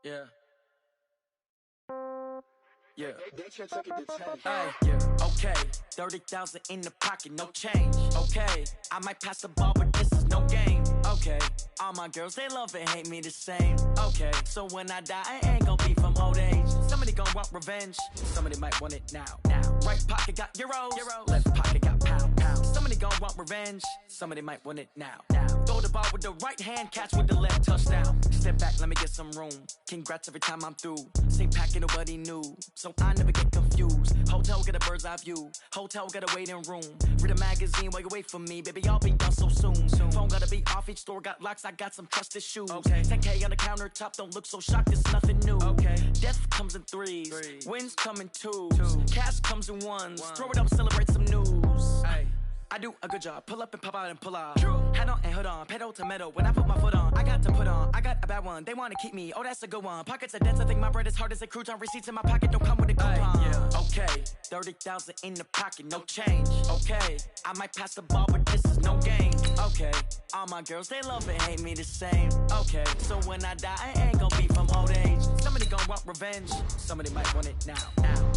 Yeah. Yeah. They should take it to 10. Hey, yeah. Okay. 30,000 in the pocket, no change. Okay. I might pass the ball, but this is no game. Okay. All my girls, they love and hate me the same. Okay. So when I die, I ain't gonna be from old age. Somebody gonna want revenge. Somebody might want it now. Right pocket got euros. Left pocket got pound. Somebody gonna want revenge. Somebody might want it now. Throw the ball with the right hand, catch with the left, touchdown. Step back, let me get some room. Congrats every time I'm through. Same packet, nobody knew. So I never get confused. Hotel get a bird's eye view. Hotel get a waiting room. Read a magazine while you wait for me. Baby, I'll be done so soon. Phone gotta be off, each store got locks. I got some trusted shoes. Okay. 10K on the countertop, don't look so shocked, it's nothing new. Okay. Death comes in threes. Wins come in twos. Cash comes in ones. Throw it up, celebrate some news. Hey. I do a good job, pull up and pop out and pull out. Hat on and hood on, pedal to metal. When I put my foot on, I got to put on. I got a bad one, they wanna keep me. Oh, that's a good one. Pockets are dense, I think my bread is hard as a crouton. Receipts in my pocket don't come with a coupon. Yeah. Okay, 30,000 in the pocket, no change. Okay, I might pass the ball, but this is no game. Okay, all my girls, they love and hate me the same. Okay, so when I die, I ain't gonna be from old age. Somebody gonna want revenge, somebody might want it now.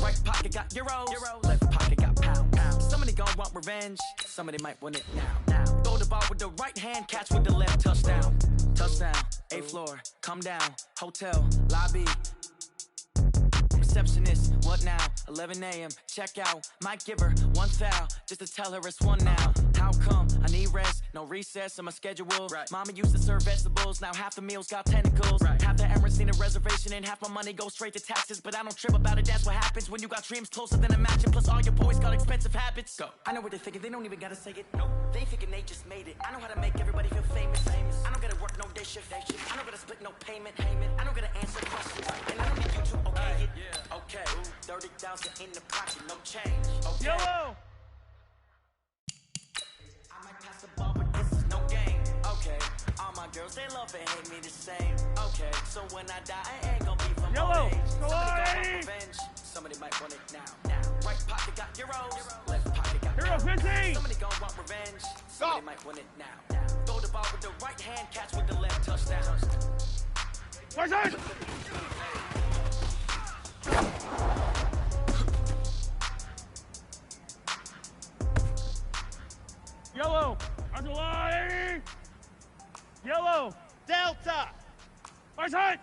Right pocket got euros. Left pocket got pound. Somebody gonna want revenge, somebody might want it now. Throw the ball with the right hand, catch with the left, touchdown. Touchdown, 8th floor, come down, hotel, lobby. Receptionist, what now? 11 a.m. check out. Might give her one foul just to tell her it's one now. How come? I need rest, no recess in my schedule. Right. Mama used to serve vegetables, now half the meals got tentacles. Right. Half the Emirates need a reservation and half my money goes straight to taxes. But I don't trip about it, that's what happens when you got dreams closer than a matching. Plus all your boys got expensive habits. Go. I know what they're thinking, they don't even gotta say it. No, they thinking they just made it. I know how to make everybody feel famous. I don't gotta work no day shift. I don't gotta split no payment. I don't gotta answer questions. And I don't need you to okay it. Yeah. Okay, 30,000 in the pocket, no change. Okay. Yellow! I might pass the ball, but this is no game. Okay, all my girls, they love and hate me the same. Okay, so when I die, I ain't gonna be from Yellow! old age. Somebody gonna want revenge, somebody might want it now. Right pocket got euros, left pocket got Hero 15! Somebody gonna want revenge, somebody might want it now. Throw the ball with the right hand, catch with the left, touchdown. First side! Yellow, Angelati! Yellow, Delta! First hit!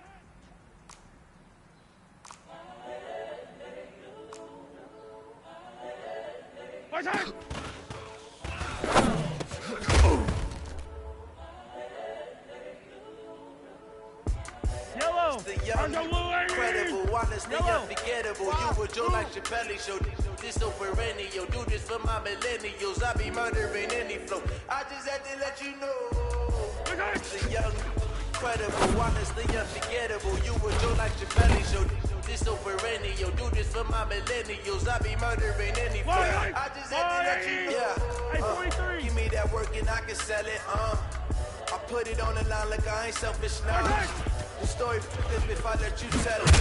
First hit! Yellow, the young, incredible, honestly unforgettable. You would Joe like Chappelle show. This so perennial, do this for my millennials. I be murdering any flow. I just had to let you know. The young, incredible, honestly unforgettable. You would Joe like Chappelle show. This so perennial, do this for my millennials. I be murdering any flow. I just had to let you know. Give me that work and I can sell it. I put it on the line like I ain't selfish now. The story f***ed if I let you tell it.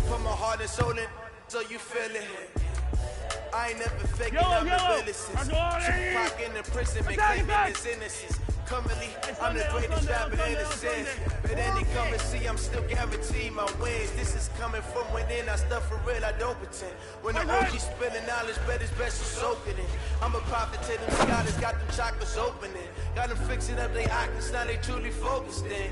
Put my heart and soul in so you feel it. I ain't never faking, I'm the realest. Tupac in the prison, been claiming his innocence. Currently, I'm the greatest rapper in the sin. But any come and see, I'm still guaranteed my wins. This is coming from within, I stuff for real, I don't pretend. When the OG spilling knowledge, bet it's best to soak it in. I'm a prophet to them scholars, got them chakras opening. Got them fixing up their octaves, now they truly focused in.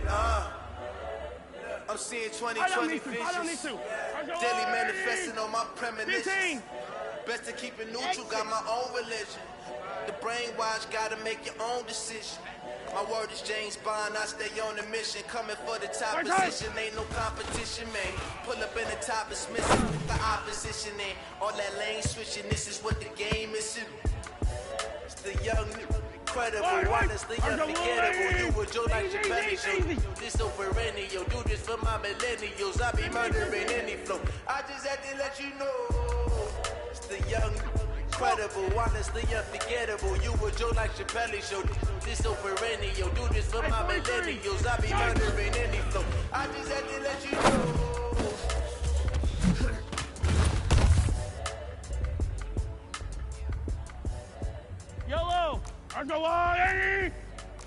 I'm seeing 2020 visions. Daily manifesting on my premonitions. Best to keep it neutral, got my own religion. The brainwash, gotta make your own decision. My word is James Bond, I stay on the mission. Coming for the top position, ain't no competition, man. Pull up in the top, it's missing the opposition, and all that lane switching, this is what the game is. It's the young, incredible, honestly unforgettable. You would Joe like Chappelle show. This so perennial, do this for my millennials. I be murdering any flow. I just had to let you know. It's the young, incredible, honestly unforgettable. You would Joe like Chappelle show. This so perennial, do this for my millennials. I be murdering any flow. I just had to let you know. Yellow, Angelati!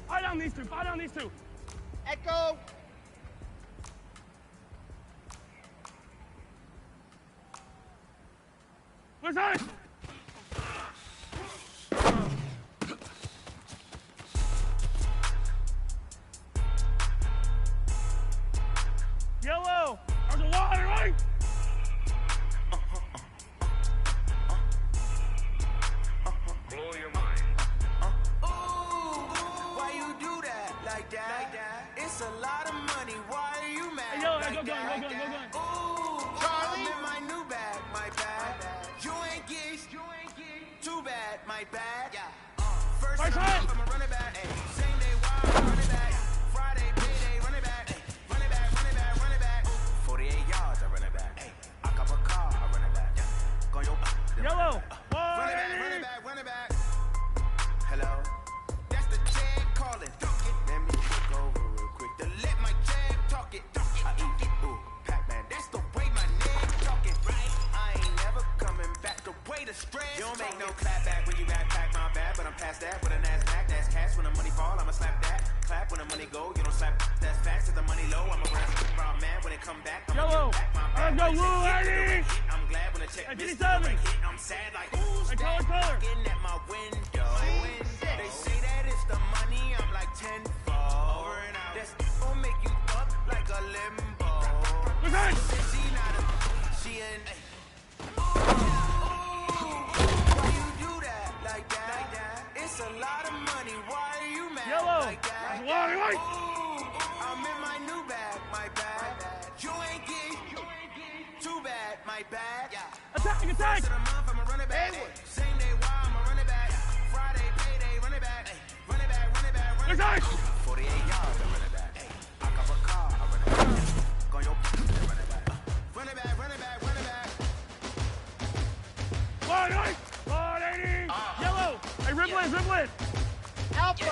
Fire down these two, fire down these two. Echo. Right side! Yellow! On the line, right? Blow your mind. Why you do that like that? It's a lot of money. Why are you mad? Hey, yellow, like go gun, that? go gun, go gun. Ooh, I'm in my new bag, my bad. You ain't geese, too bad, my bad. First Right of the side. month, I'ma run it back. Same day, wild, run it back. Friday, payday, run it back. Run it back, run it back, run it back. 48 yards, I run it back. I cop a car, I run it back. Go yo, Yellow! run it back, run it back, run it back. Hello? That's the jag calling. Let me look over real quick to let my jag talk it. I eat it. Ooh, Pac-Man, that's the way my nigga talking. Right? I ain't never coming back. The way the stress. You don't make no clap back when you backpack my bad, but I'm past that with a NASDAQ. That's cash when the money fall, I'ma slap that. Clap when the money go, you don't slap. That's fast. If the money low, I'ma run around man when it come back. I'ma Yellow! give back my bad. Let's go, When Lou, it hit the Eddie! right hit, I'm glad when the check Hey, missed 57. the right hit. I'm sad like who's Hey, that color. knocking at my window? They say that it's the money, I'm like tenfold. Over and out. That's gon' make you up like a limbo. Right side! She not a, she in. Why you do that like that? It's a lot of money. Why are you mad Yellow! like that? On the line, right? Ooh, I'm in my new bag, my bad. You ain't geek, too bad, my bad. Attack, attack! First of the month, I'ma run it back. Same day, wild, I'ma run it back. Friday, payday, run it back. Run it back, run it back, run Right it back. side! 48 yards, I run it back. I cop a car, I run it back. Go yo, run it back. Run it back, run it back, run it back. Line, right? Line, 80! Yellow! Hey, Riblin, Riblin! Alpha.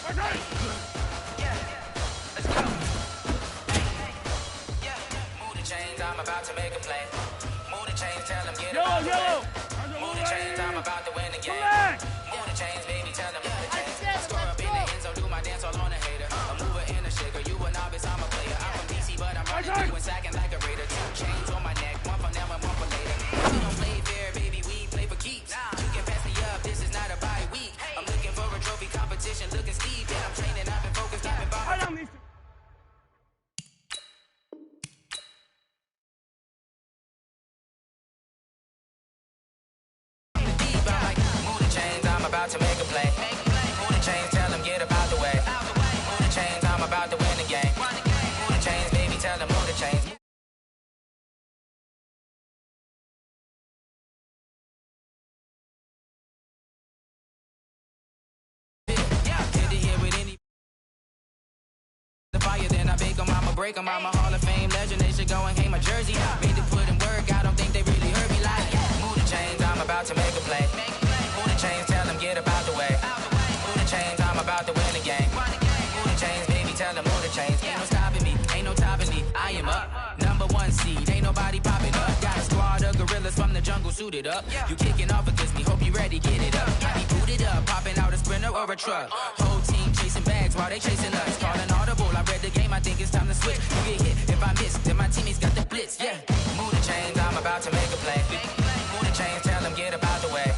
Right side! Move the chains, I'm about to make a play. Move the chains, tell them get Yellow, out the way. yellow! On the Move the line, chains, I'm 80! about to win the Come game. back! Move the chains, baby, tell them move the chains. Let's Score up in the go. end zone, do my dance all on a hater. A mover and a shaker, you a novice, I'm a player. I'm from DC, but I'm running Okay. through and sacking like a raider. 2 chains on my neck, one for now and one for later. We don't play fair, baby, we play for keeps. You can pass me up, this is not a bye week. I'm looking for a trophy competition, looking steep. And I'm training, I've been focused, I've been Right on these two. deep. I'm like, move the chains, I'm about to make a play. Move the chains, tell them get about the way. Move the chains, I'm about to win the game. Move the chains, baby, tell them move the chains. Did it here with any the fire, then I bake them, I'ma break them. I'm a Hall of Fame legend, they should go and hang my jersey. Made to put in work, I don't think they really heard me like. Move the chains, I'm about to make a play. Move the chains, tell them get about the way. Move the chains, I'm about to win the game. Move the chains, baby, tell them move the chains. Ain't no stopping me, ain't no topping me. I am up, #1 seed, ain't nobody popping up. Got a squad of gorillas from the jungle suited up. You kicking off against me, hope you ready, get it up. I be booted up, popping out a Sprinter or a truck. Whole team chasing bags while they chasing us. Calling audible, I read the game, I think it's time to switch. You get hit if I miss, then my teammates got the blitz, yeah. Move the chains, I'm about to make a play. Move the chains, tell them get about the way.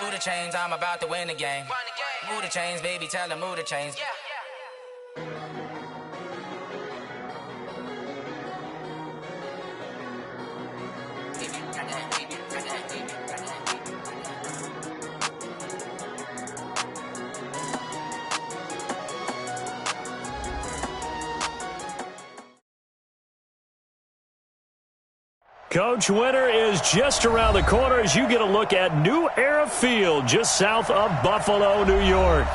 Move the chains, I'm about to win the game. Move the chains, baby, tell them move the chains. Coach, winter is just around the corner as you get a look at New Era Field just south of Buffalo, New York.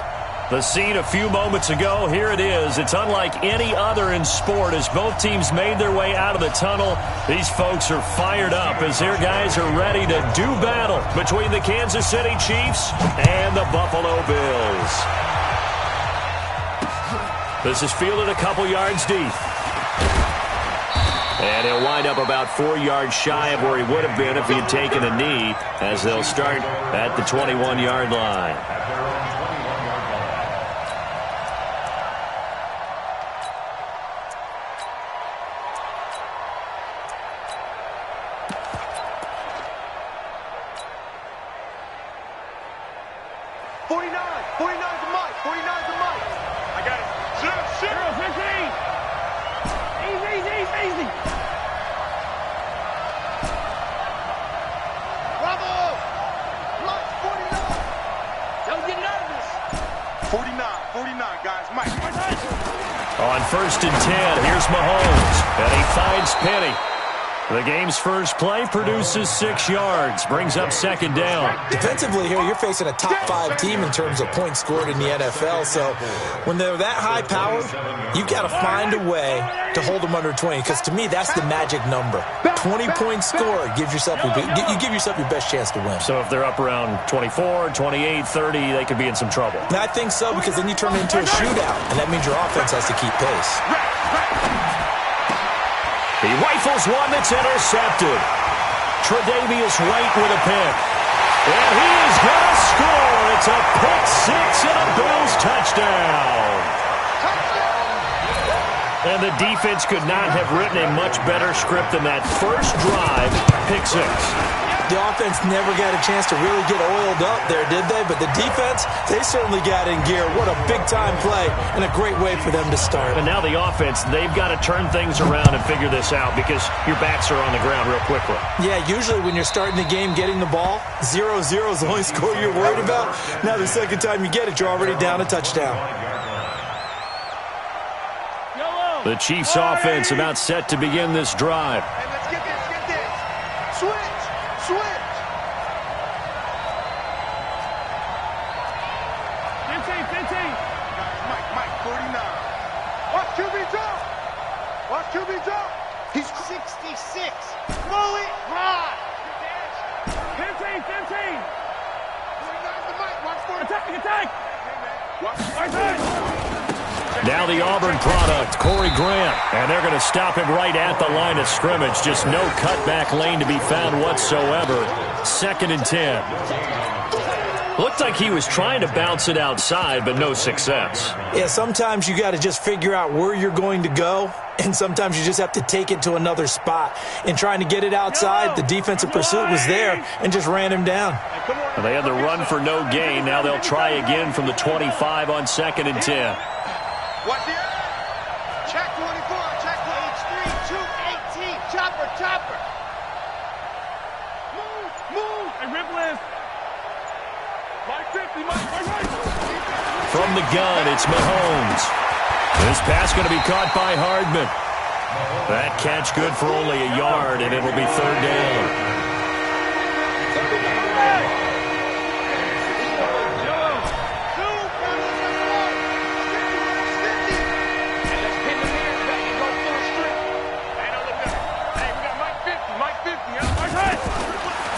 The scene a few moments ago, here it is. It's unlike any other in sport as both teams made their way out of the tunnel. These folks are fired up as their guys are ready to do battle between the Kansas City Chiefs and the Buffalo Bills. This is fielded a couple yards deep. And he'll wind up about 4 yards shy of where he would have been if he had taken a knee, as they'll start at the 21-yard line. 49. 49's a Mike. 49's a Mike. I got it. 0, 15. Easy. Bravo. Mike, 49. Don't get nervous. 49, guys. Mike. On 1st and 10, here's Mahomes, and he finds Penny. The game's first play produces 6 yards, brings up 2nd down. Defensively here, you're facing a top 5 team in terms of points scored in the NFL, so when they're that high-powered, you got to find a way to hold them under 20, because to me, that's the magic number. 20 points scored, you give yourself your best chance to win. So if they're up around 24, 28, 30, they could be in some trouble. And I think so, because then you turn it into a shootout, and that means your offense has to keep pace. He rifles one that's intercepted. Tre'Davious White with a pick. And he is going to score. It's a pick 6 and a Bills touchdown. And the defense could not have written a much better script than that first drive, pick 6. The offense never got a chance to really get oiled up there, did they? But the defense, they certainly got in gear. What a big-time play and a great way for them to start. And now the offense, they've got to turn things around and figure this out because your backs are on the ground real quickly. Yeah, usually when you're starting the game getting the ball, 0-0 is the only score you're worried about. Now the second time you get it, you're already down a touchdown. The Chiefs' offense about set to begin this drive. Hey, let's get this. Switch. 15. Mike, 49. Watch QB drop. He's 66. Blow it. Ride. 15. 49's the Mike. Watch 40. Attack. Now the Auburn product, Corey Grant. And they're going to stop him right at the line of scrimmage. Just no cutback lane to be found whatsoever. 2nd and 10. Looked like he was trying to bounce it outside, but no success. Yeah, sometimes you got to just figure out where you're going to go, and sometimes you just have to take it to another spot. In trying to get it outside, the defensive pursuit was there and just ran him down. And they had the run for no gain. Now they'll try again from the 25 on 2nd and 10. What the? Check 24. Check H3. 218. Chopper. Move. Hey, rip list. Mike 50. From the gun, it's Mahomes. This pass going to be caught by Hardman. That catch good for only a yard, and it'll be 3rd down.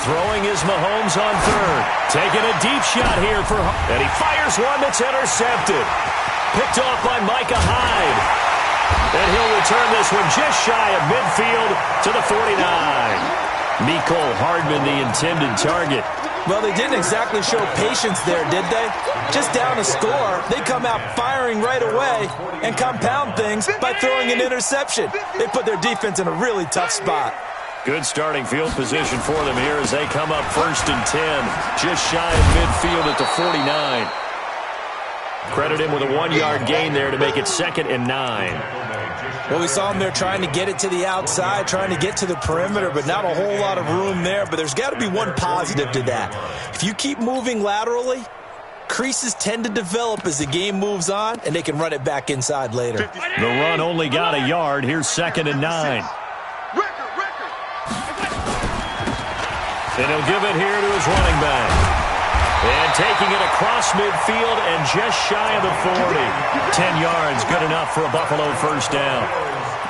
Throwing is Mahomes on 3rd. Taking a deep shot here and he fires one that's intercepted. Picked off by Micah Hyde. And he'll return this one just shy of midfield to the 49. Mecole Hardman, the intended target. Well, they didn't exactly show patience there, did they? Just down a score, they come out firing right away and compound things by throwing an interception. They put their defense in a really tough spot. Good starting field position for them here as they come up 1st and 10. Just shy of midfield at the 49. Credit him with a 1-yard gain there to make it 2nd and 9. Well, we saw him there trying to get it to the outside, trying to get to the perimeter, but not a whole lot of room there. But there's got to be one positive to that. If you keep moving laterally, creases tend to develop as the game moves on, and they can run it back inside later. The run only got a yard. Here's 2nd and 9. And he'll give it here to his running back. And taking it across midfield and just shy of the 40. 10 yards, good enough for a Buffalo 1st down.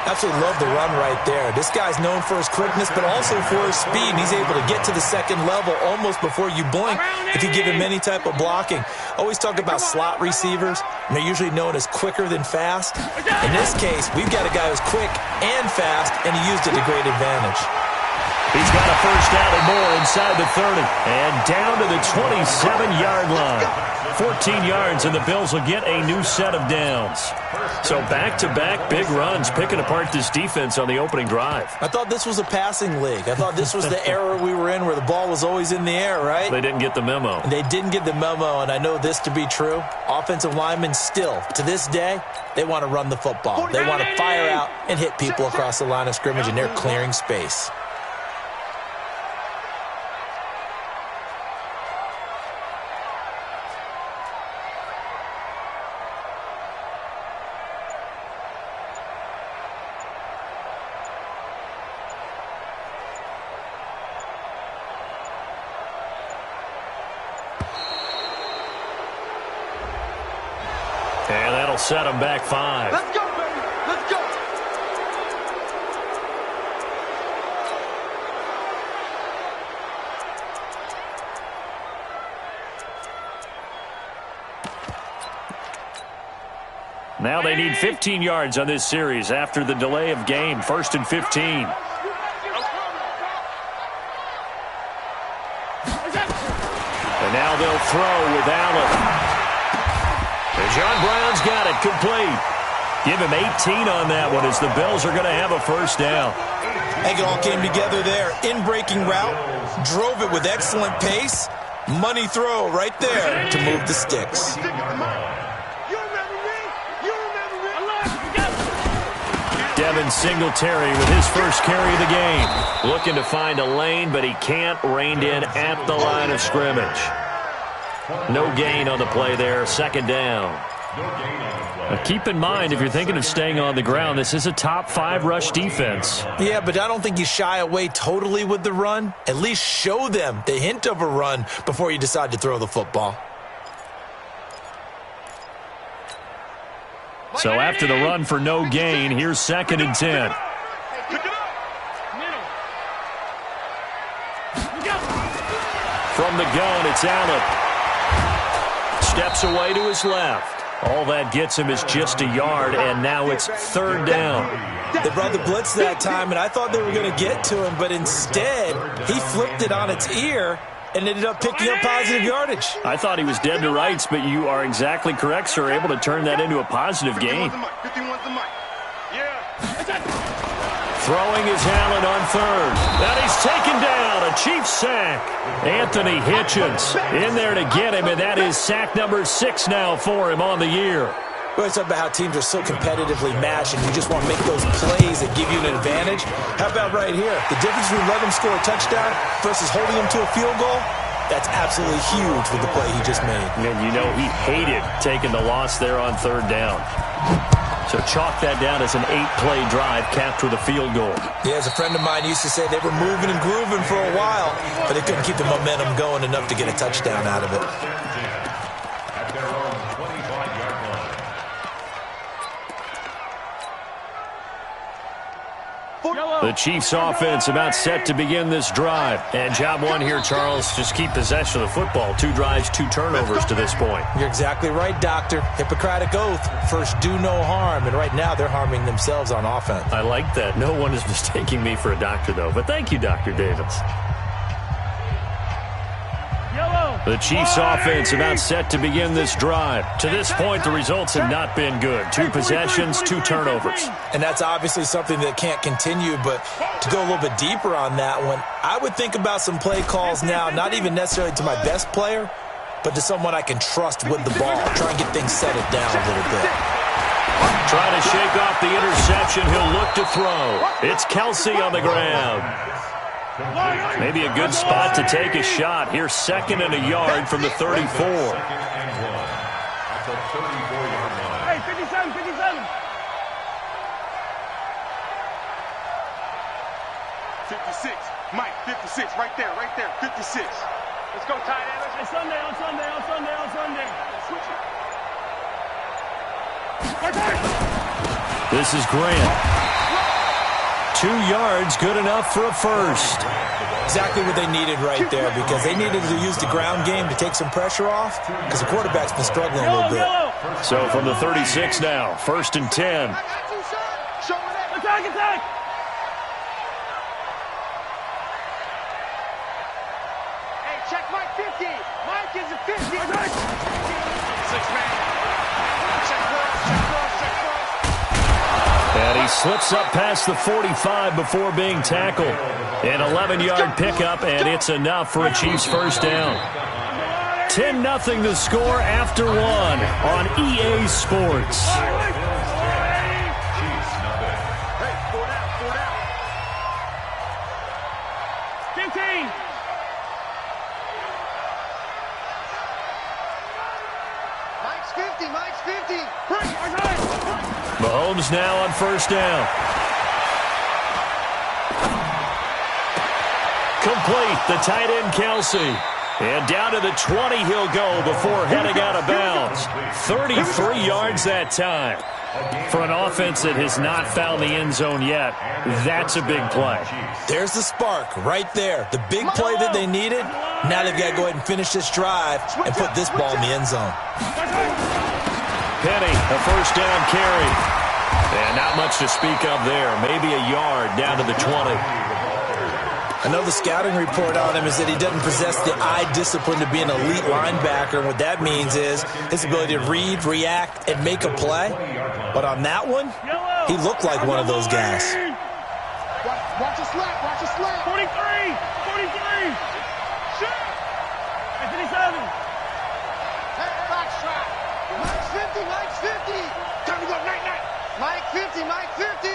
Absolutely love the run right there. This guy's known for his quickness, but also for his speed. And he's able to get to the 2nd level almost before you blink if you give him any type of blocking. Always talk about slot receivers, and they're usually known as quicker than fast. In this case, we've got a guy who's quick and fast, and he used it to great advantage. He's got a first down and more inside the 30. And down to the 27-yard line. 14 yards, and the Bills will get a new set of downs. So back-to-back big runs, picking apart this defense on the opening drive. I thought this was a passing league. I thought this was the era we were in where the ball was always in the air, right? They didn't get the memo. They didn't get the memo, and I know this to be true. Offensive linemen still, to this day, they want to run the football. They want to fire out and hit people across the line of scrimmage, and they're clearing space. And that'll set them back 5. Let's go, baby. Let's go. Now they need 15 yards on this series after the delay of game. 1st and 15. And now they'll throw with Allen. And John Brown's got it complete. Give him 18 on that one as the Bills are going to have a first down. I think it all came together there. In-breaking route, drove it with excellent pace. Money throw right there to move the sticks. Devin Singletary with his first carry of the game. Looking to find a lane, but he can't rein in at the line of scrimmage. No gain on the play there, 2nd down. Now keep in mind, if you're thinking of staying on the ground, this is a top 5 rush defense. Yeah, but I don't think you shy away totally with the run. At least show them the hint of a run before you decide to throw the football. So after the run for no gain, here's 2nd and 10. From the gun, it's Allen. Steps away to his left. All that gets him is just a yard, and now it's 3rd down. They brought the blitz that time, and I thought they were going to get to him, but instead, he flipped it on its ear and ended up picking up positive yardage. I thought he was dead to rights, but you are exactly correct, sir. Able to turn that into a positive gain. Throwing is Allen on 3rd. And he's taken down. A Chiefs sack. Anthony Hitchens in there to get him, and that is sack number 6 now for him on the year. We always talk about how teams are so competitively matched, and you just want to make those plays that give you an advantage. How about right here? The difference between letting him score a touchdown versus holding him to a field goal, that's absolutely huge with the play he just made. And you know he hated taking the loss there on 3rd down. So chalk that down as an 8-play drive capped with a field goal. Yeah, as a friend of mine used to say, they were moving and grooving for a while, but they couldn't keep the momentum going enough to get a touchdown out of it. The Chiefs offense about set to begin this drive. And job one here, Charles, just keep possession of the football. 2 drives, 2 turnovers to this point. You're exactly right, Doctor. Hippocratic oath. First, do no harm. And right now, they're harming themselves on offense. I like that. No one is mistaking me for a doctor, though. But thank you, Dr. Davis. The Chiefs offense about set to begin this drive. To this point, the results have not been good. 2 possessions, 2 turnovers. And that's obviously something that can't continue, but to go a little bit deeper on that one, I would think about some play calls now, not even necessarily to my best player, but to someone I can trust with the ball. Try and get things settled down a little bit. Trying to shake off the interception. He'll look to throw. It's Kelsey on the ground. Maybe a good spot to take a shot. Here's 2nd and a yard from the 34. Hey, 57, 57. 56. Mike, 56. Right there, 56. Let's go, tight end. Hey, Sunday. Switch it. This is Grant. 2 yards, good enough for a first. Exactly what they needed right there, because they needed to use the ground game to take some pressure off, because the quarterback's been struggling a little bit. So from the 36 now, 1st and 10. Attack! he slips up past the 45 before being tackled. An 11-yard pickup, and it's enough for a Chiefs first down. 10-0 the score after one on EA Sports. Mahomes now on first down. Complete, the tight end Kelsey. And down to the 20 he'll go before heading out of bounds. 33 yards that time. For an offense that has not found the end zone yet, that's a big play. There's the spark right there. The big play that they needed. Now they've got to go ahead and finish this drive and put this ball in the end zone. Penny, a first down carry. And not much to speak of there. Maybe a yard down to the 20. I know the scouting report on him is that he doesn't possess the eye discipline to be an elite linebacker. And what that means is his ability to read, react, and make a play. But on that one, he looked like one of those guys. Watch a slap, watch a slap. 43, 43. Shoot. 57. Foxtrot. Mike 50, Mike 50. Time to go, night. Mike 50, Mike 50.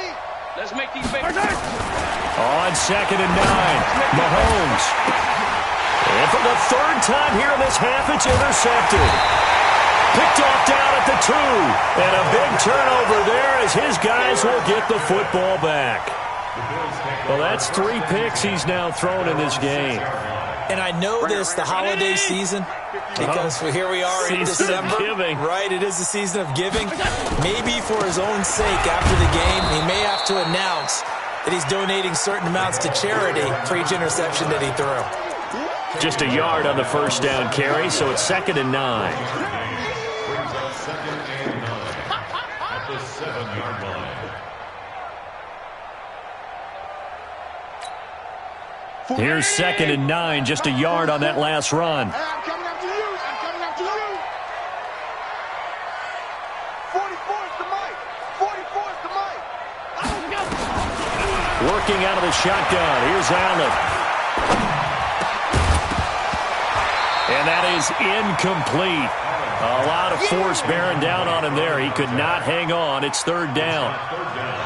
Let's make these big. On second and 9, Mahomes. And for the third time here in this half, it's intercepted. Picked off down at the 2. And a big turnover there as his guys will get the football back. Well, that's 3 picks he's now thrown in this game. And I know this, the holiday season, because here we are in December. Right, it is the season of giving. Maybe for his own sake after the game, he may have to announce that he's donating certain amounts to charity for each interception that he threw. Just a yard on the first down carry, so it's second and 9. At the 7-yard line. Here's second and 9, just a yard on that last run. I'm coming after you. I'm coming after you. 44 is the mic. 44 is the mic. Working out of the shotgun. Here's Allen. And that is incomplete. A lot of force bearing down on him there. He could not hang on. It's third down.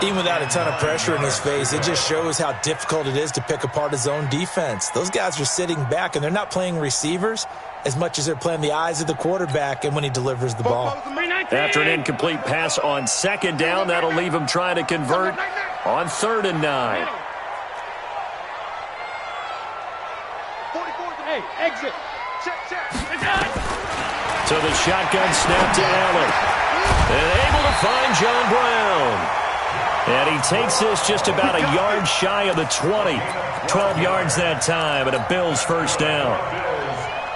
Even without a ton of pressure in his face, it just shows how difficult it is to pick apart his own defense. Those guys are sitting back, and they're not playing receivers as much as they're playing the eyes of the quarterback and when he delivers the ball. After an incomplete pass on second down, that'll leave him trying to convert on third and 9. 44 hey, exit. Check. So the shotgun snap to Allen. And able to find John Brown. And he takes this just about a yard shy of the 20. 12 yards that time, and a Bills first down.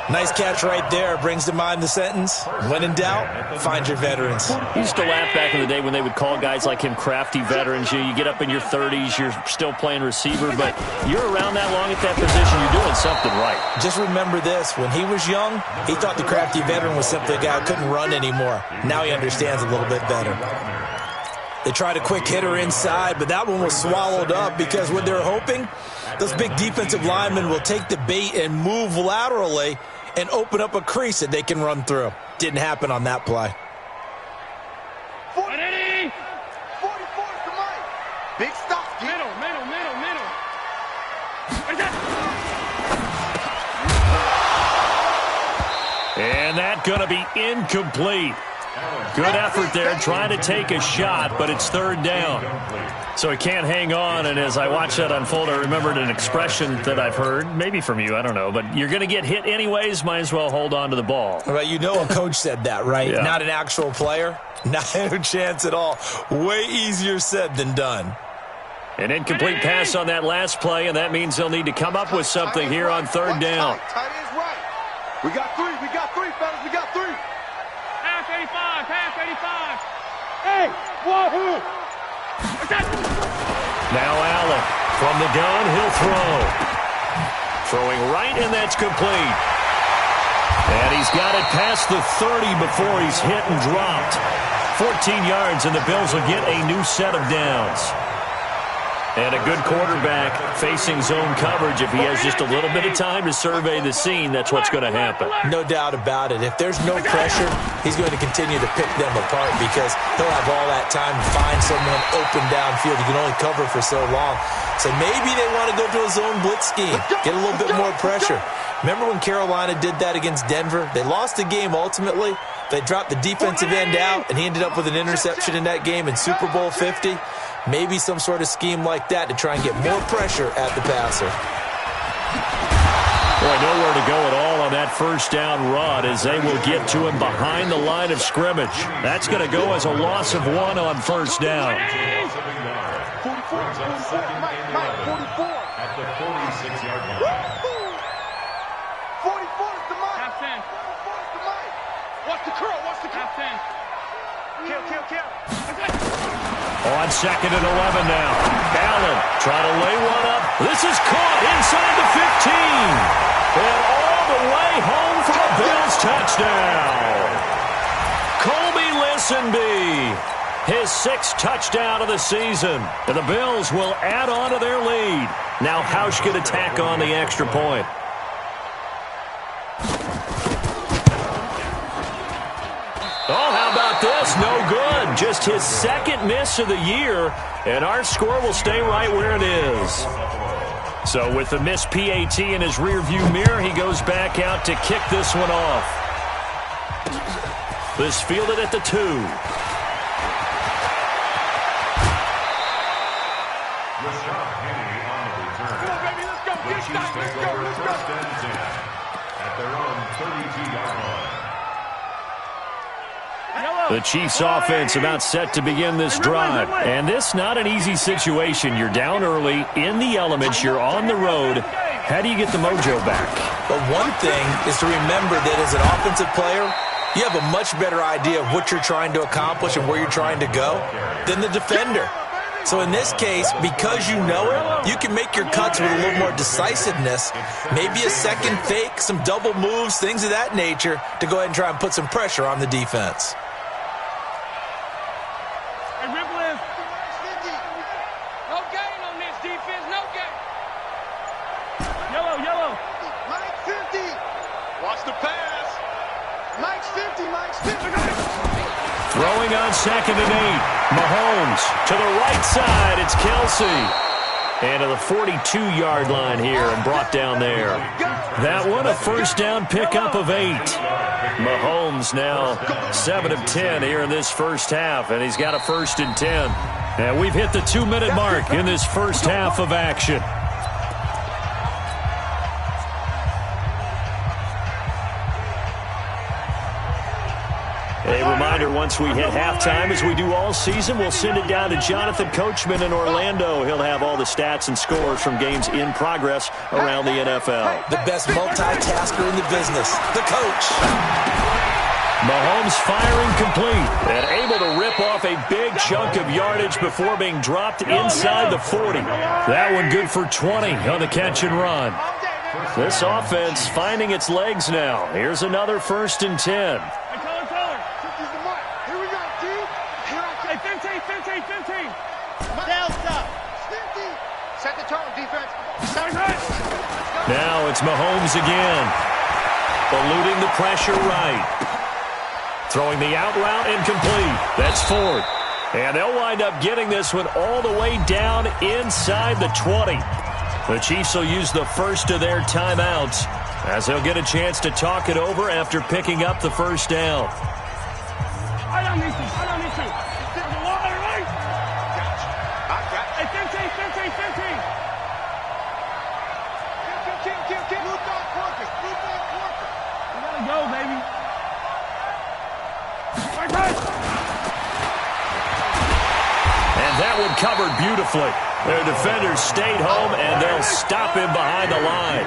Nice catch right there. Brings to mind the sentence, when in doubt, find your veterans. He used to laugh back in the day when they would call guys like him crafty veterans. You get up in your 30s, you're still playing receiver, but you're around that long at that position, you're doing something right. Just remember this, when he was young, he thought the crafty veteran was simply a guy who couldn't run anymore. Now he understands a little bit better. They tried a quick hitter inside, but that one was swallowed up because what they're hoping, those big defensive linemen will take the bait and move laterally and open up a crease that they can run through. Didn't happen on that play. 44 is the mic. Big stop. Middle. And that's going to be incomplete. Good effort there, trying to take a shot, but it's third down. So he can't hang on, and as I watch that unfold, I remembered an expression that I've heard, maybe from you, I don't know, but you're going to get hit anyways, might as well hold on to the ball. Well, you know a coach said that, right? Yeah. Not an actual player. Not a chance at all. Way easier said than done. An incomplete pass on that last play, and that means they'll need to come up with something here on third down. Tight end's right. We got three, fellas. We got three. Half 85. Hey, wahoo! Now Allen from the gun, he'll throw. Throwing right, and that's complete. And he's got it past the 30 before he's hit and dropped. 14 yards, and the Bills will get a new set of downs. And a good quarterback facing zone coverage. If he has just a little bit of time to survey the scene, that's what's going to happen. No doubt about it. If there's no pressure, he's going to continue to pick them apart because he'll have all that time to find someone open downfield. You can only cover for so long. So maybe they want to go to a zone blitz scheme, get a little bit more pressure. Remember when Carolina did that against Denver? They lost the game ultimately. They dropped the defensive end out, and he ended up with an interception in that game in Super Bowl 50. Maybe some sort of scheme like that to try and get more pressure at the passer. Boy, nowhere to go at all on that first down run as they will get to him behind the line of scrimmage. That's going to go as a loss of 1 on first down. 44 at the 46-yard line. 44 is the mic. Top 10. 44 is the mic. Watch the curl. Watch the curl. Top 10. Kill. On 2nd and 11 now. Allen trying to lay one up. This is caught inside the 15. And all the way home for a Bills touchdown. Colby Listenbee, his 6th touchdown of the season. And the Bills will add on to their lead. Now Hausch can attack on the extra point. Oh, how about this? No good. Just his 2nd miss of the year, and our score will stay right where it is. So with the missed PAT in his rearview mirror, he goes back out to kick this one off. This fielded at the 2. Rashad Penny on the return. Come on, baby, let's go. The Chiefs take over first and 10 at their own 32-yard line. The Chiefs offense about set to begin this drive. And this not an easy situation. You're down early, in the elements, you're on the road. How do you get the mojo back? But one thing is to remember that as an offensive player, you have a much better idea of what you're trying to accomplish and where you're trying to go than the defender. So in this case, because you know it, you can make your cuts with a little more decisiveness, maybe a second fake, some double moves, things of that nature, to go ahead and try and put some pressure on the defense. Throwing on 2nd and 8. Mahomes to the right side. It's Kelsey. And to the 42-yard line here and brought down there. That one a first down pickup of 8. Mahomes now 7 of 10 here in this first half. And he's got a 1st and 10. And we've hit the 2-minute mark in this first half of action. A reminder, once we hit halftime, as we do all season, we'll send it down to Jonathan Coachman in Orlando. He'll have all the stats and scores from games in progress around the NFL. The best multitasker in the business, the coach. Mahomes firing complete and able to rip off a big chunk of yardage before being dropped inside the 40. That one good for 20 on the catch and run. This offense finding its legs now. Here's another 1st and 10. Now it's Mahomes again. Eluding the pressure right. Throwing the out route incomplete. That's Ford. And they'll wind up getting this one all the way down inside the 20. The Chiefs will use the first of their timeouts as they'll get a chance to talk it over after picking up the first down. I don't need to. That one covered beautifully. Their defenders stayed home, and they'll stop him behind the line.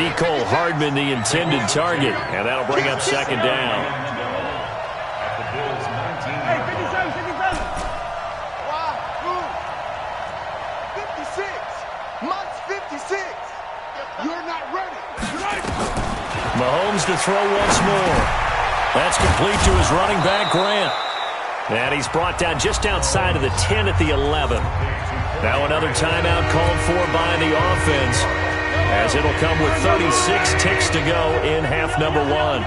Mecole Hardman, the intended target, and that'll bring up 2nd down. At the Bills' 19. Hey, 57. Wow, 56. Mike's 56. You're not ready. Mahomes to throw once more. That's complete to his running back, Grant. And he's brought down just outside of the 10 at the 11. Now another timeout called for by the offense, as it'll come with 36 ticks to go in half number 1.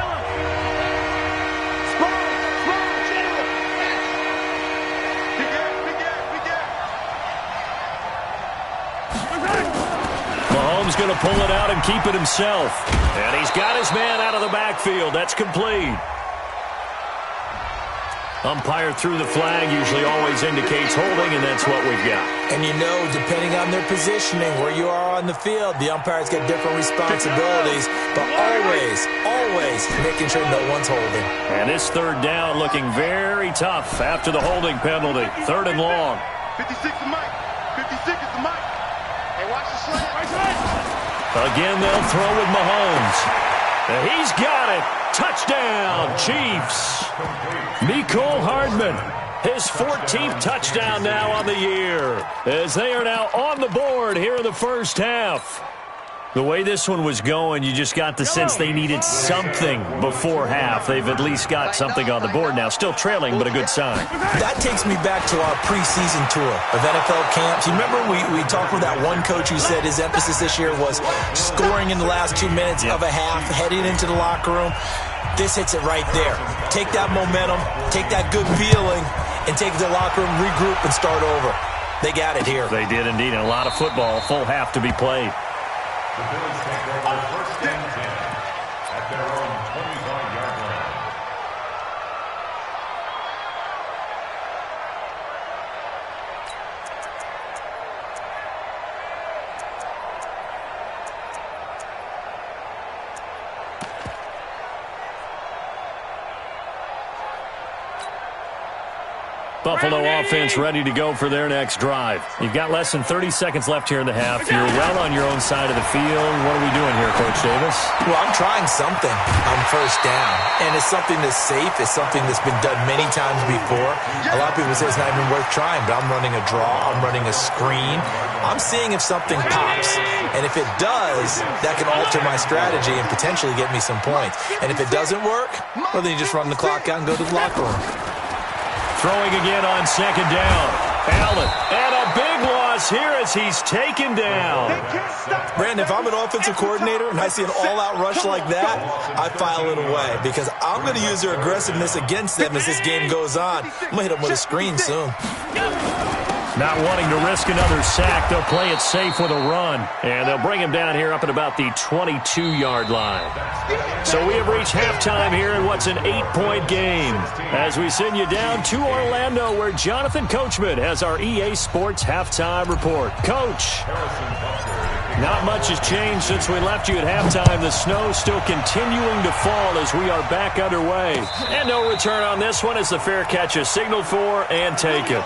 Mahomes going to pull it out and keep it himself. And he's got his man out of the backfield. That's complete. Umpire threw the flag, usually always indicates holding, and that's what we've got. And you know, depending on their positioning, where you are on the field, the umpire's got different responsibilities, but always making sure no one's holding. And this third down looking very tough after the holding penalty. 3rd and long. 56 is Mike. 56 is the Mike. Hey, watch the slant. Again, they'll throw with Mahomes. And he's got it. Touchdown, Chiefs. Mecole Hardman, his 14th touchdown now on the year, as they are now on the board here in the first half. The way this one was going, you just got the sense they needed something before half. They've at least got something on the board now. Still trailing, but a good sign. That takes me back to our preseason tour of NFL camps. You remember we talked with that one coach who said his emphasis this year was scoring in the last 2 minutes of a half, heading into the locker room. This hits it right there. Take that momentum, take that good feeling, and take it to the locker room, regroup, and start over. They got it here. They did indeed, and a lot of football, full half to be played. The Bills take over 1st and 10 at their own 25-yard line. Buffalo offense ready to go for their next drive. You've got less than 30 seconds left here in the half. You're well on your own side of the field. What are we doing here, Coach Davis? Well, I'm trying something on 1st down, and it's something that's safe. It's something that's been done many times before. A lot of people say it's not even worth trying, but I'm running a draw. I'm running a screen. I'm seeing if something pops, and if it does, that can alter my strategy and potentially get me some points. And if it doesn't work, well, then you just run the clock out and go to the locker room. Throwing again on 2nd down. Allen, and a big loss here as he's taken down. Brandon, if I'm an offensive coordinator and I see an all-out rush like that, I file it away because I'm going to use their aggressiveness against them as this game goes on. I'm going to hit them with a screen soon. Not wanting to risk another sack, they'll play it safe with a run. And they'll bring him down here up at about the 22-yard line. So we have reached halftime here in what's an 8-point game, as we send you down to Orlando, where Jonathan Coachman has our EA Sports halftime report. Coach, not much has changed since we left you at halftime. The snow still continuing to fall as we are back underway. And no return on this one as the fair catch is signaled for and taken.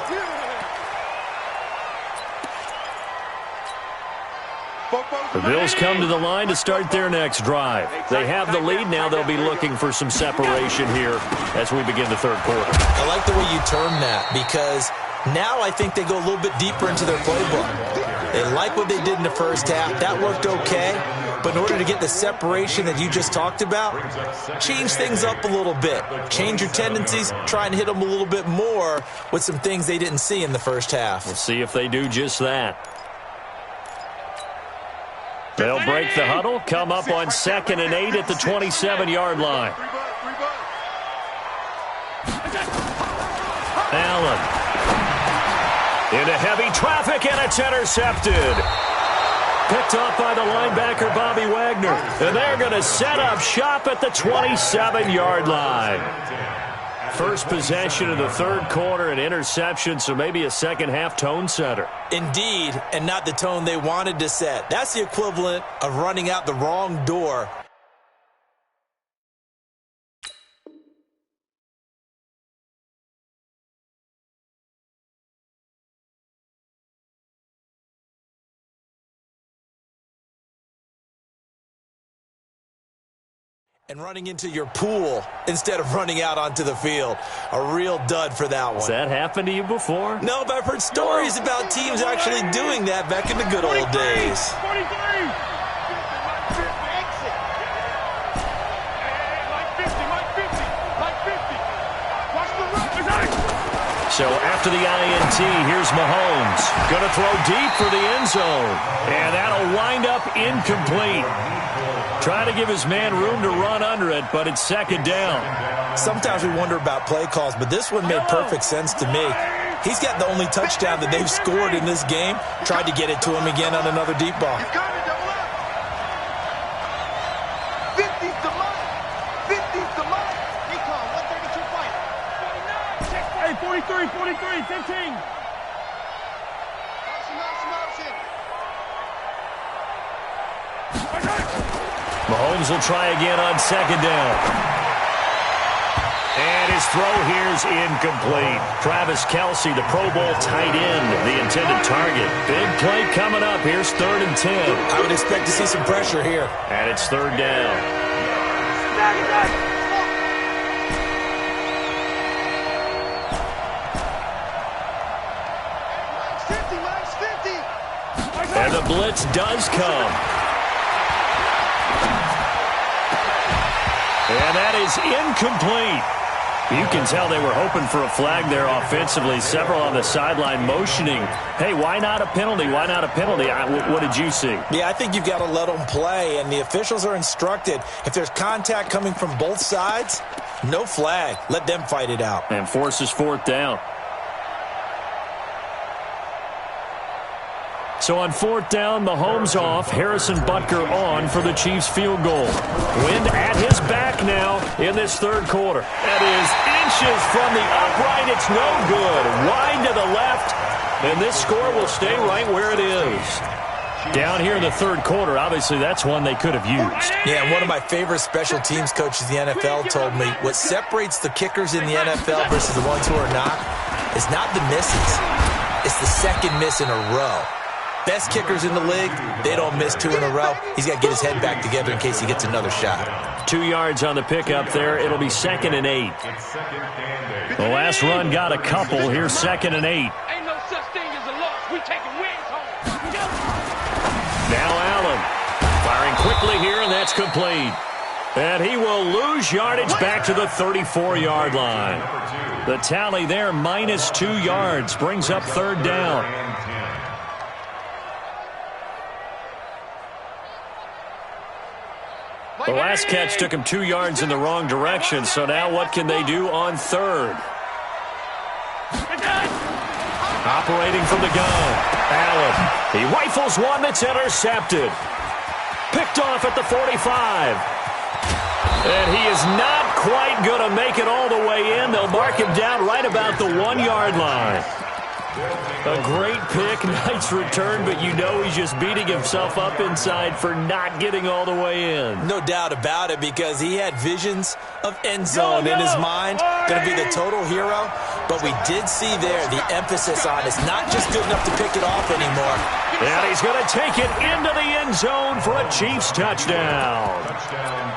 The Bills come to the line to start their next drive. They have the lead. Now they'll be looking for some separation here as we begin the 3rd quarter. I like the way you term that because now I think they go a little bit deeper into their playbook. They like what they did in the first half. That worked okay. But in order to get the separation that you just talked about, change things up a little bit. Change your tendencies. Try and hit them a little bit more with some things they didn't see in the first half. We'll see if they do just that. They'll break the huddle, come up on 2nd and 8 at the 27-yard line. Allen. Into heavy traffic, and it's intercepted. Picked off by the linebacker, Bobby Wagner. And they're going to set up shop at the 27-yard line. First possession of the 3rd quarter, an interception, so maybe a second-half tone setter. Indeed, and not the tone they wanted to set. That's the equivalent of running out the wrong door. And running into your pool instead of running out onto the field. A real dud for that one. Has that happened to you before? No, but I've heard stories about teams actually doing that back in the good old days. 43! Like 50, like 50, like 50. Watch the run. So after the INT, here's Mahomes. Going to throw deep for the end zone. And that'll wind up incomplete. Trying to give his man room to run under it, but it's second down. Sometimes we wonder about play calls, but this one made perfect sense to me. He's got the only touchdown that they've scored in this game. Tried to get it to him again on another deep ball. 50's the money. 50's the money. Recon, 132 fight. Hey, 43, 15. Motion. Mahomes will try again on second down. And his throw here's incomplete. Travis Kelce, the Pro Bowl tight end, the intended target. Big play coming up. Here's 3rd and 10. I would expect to see some pressure here. And it's 3rd down. And the blitz does come. And that is incomplete. You can tell they were hoping for a flag there offensively. Several on the sideline motioning. Hey, why not a penalty? Why not a penalty? What did you see? Yeah, I think you've got to let them play, and the officials are instructed. If there's contact coming from both sides, no flag. Let them fight it out. And forces 4th down. So on 4th down, Mahomes off, Harrison Butker on for the Chiefs field goal. Wind at his back now in this 3rd quarter. That is inches from the upright. It's no good. Wide to the left, and this score will stay right where it is. Down here in the 3rd quarter, obviously that's one they could have used. Yeah, one of my favorite special teams coaches in the NFL told me what separates the kickers in the NFL versus the ones who are not is not the misses. It's the second miss in a row. Best kickers in the league, they don't miss 2 in a row. He's got to get his head back together in case he gets another shot. 2 yards on the pickup there. It'll be 2nd and 8. The last run got a couple. Here's 2nd and 8. Ain't no such thing as a loss. We taking wins home. Now Allen firing quickly here, and that's complete. And he will lose yardage back to the 34-yard line. The tally there, minus 2 yards, brings up 3rd down. The last catch took him 2 yards in the wrong direction, so now what can they do on 3rd? Operating from the gun, Allen. He rifles one that's intercepted. Picked off at the 45. And he is not quite going to make it all the way in. They'll mark him down right about the 1-yard line. A great pick, nice return, but you know he's just beating himself up inside for not getting all the way in. No doubt about it, because he had visions of end zone in his mind. Going to be the total hero. But we did see there the emphasis on it's not just good enough to pick it off anymore. And he's going to take it into the end zone for a Chiefs touchdown.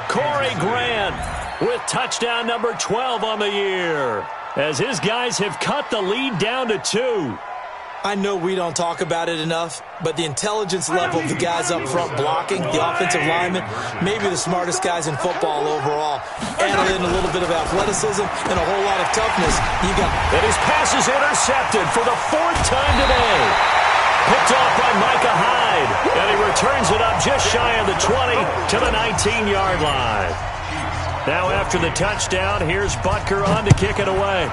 Corey Grant with touchdown number 12 on the year, as his guys have cut the lead down to 2. I know we don't talk about it enough, but the intelligence level of the guys up front blocking, the offensive linemen, maybe the smartest guys in football overall. Add in a little bit of athleticism and a whole lot of toughness. And his pass is intercepted for the 4th time today. Picked off by Micah Hyde, and he returns it up just shy of the 20 to the 19-yard line. Now after the touchdown, here's Butker on to kick it away.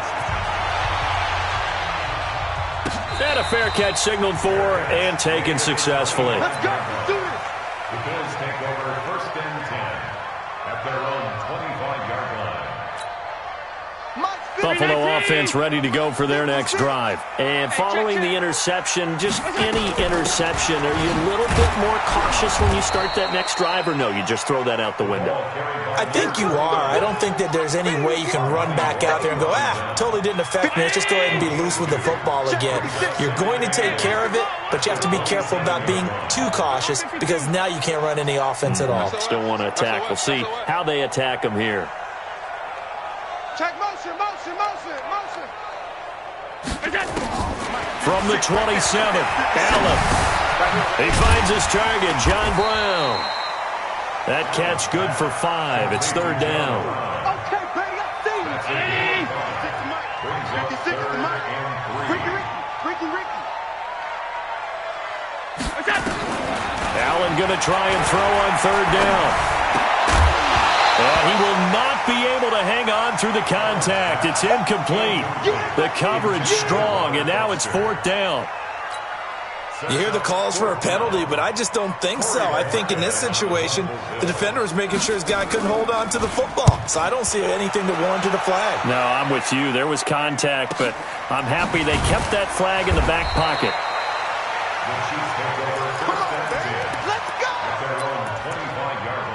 And a fair catch signaled for and taken successfully. Let's go. Do it. The Bills take over 1st and 10 at their own 25-yard line. Buffalo offense ready to go for their next drive. And following the interception, just any interception, are you a little bit more cautious when you start that next drive, or no, you just throw that out the window? I think you are. I don't think that there's any way you can run back out there and go, totally didn't affect me. Let's just go ahead and be loose with the football again. You're going to take care of it, but you have to be careful about being too cautious, because now you can't run any offense at all. Still want to attack. We'll see how they attack them here. Check motion. From the 27th, Allen. He finds his target, John Brown. That catch good for 5. It's 3rd down. Okay, baby, I see you. 56 at the mic. Ricky. Allen going to try and throw on third down. And he will not be able to hang on through the contact. It's incomplete. The coverage strong, and now it's fourth down. You hear the calls for a penalty, but I just don't think so. I think in this situation, the defender was making sure his guy couldn't hold on to the football. So I don't see anything that warranted a flag. No, I'm with you. There was contact, but I'm happy they kept that flag in the back pocket. Let's go! At their own 25-yard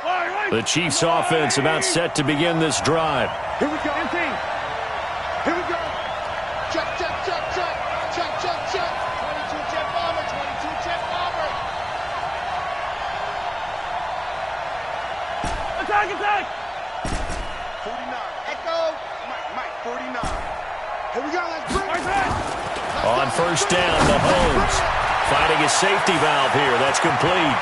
line. The Chiefs offense about set to begin this drive. Here we go. Here we go. Check. 22 check bomber. Attack. 49. Echo. Mike, 49. Here we go. Let's bring it. On first down, Mahomes finding a safety valve here. That's complete.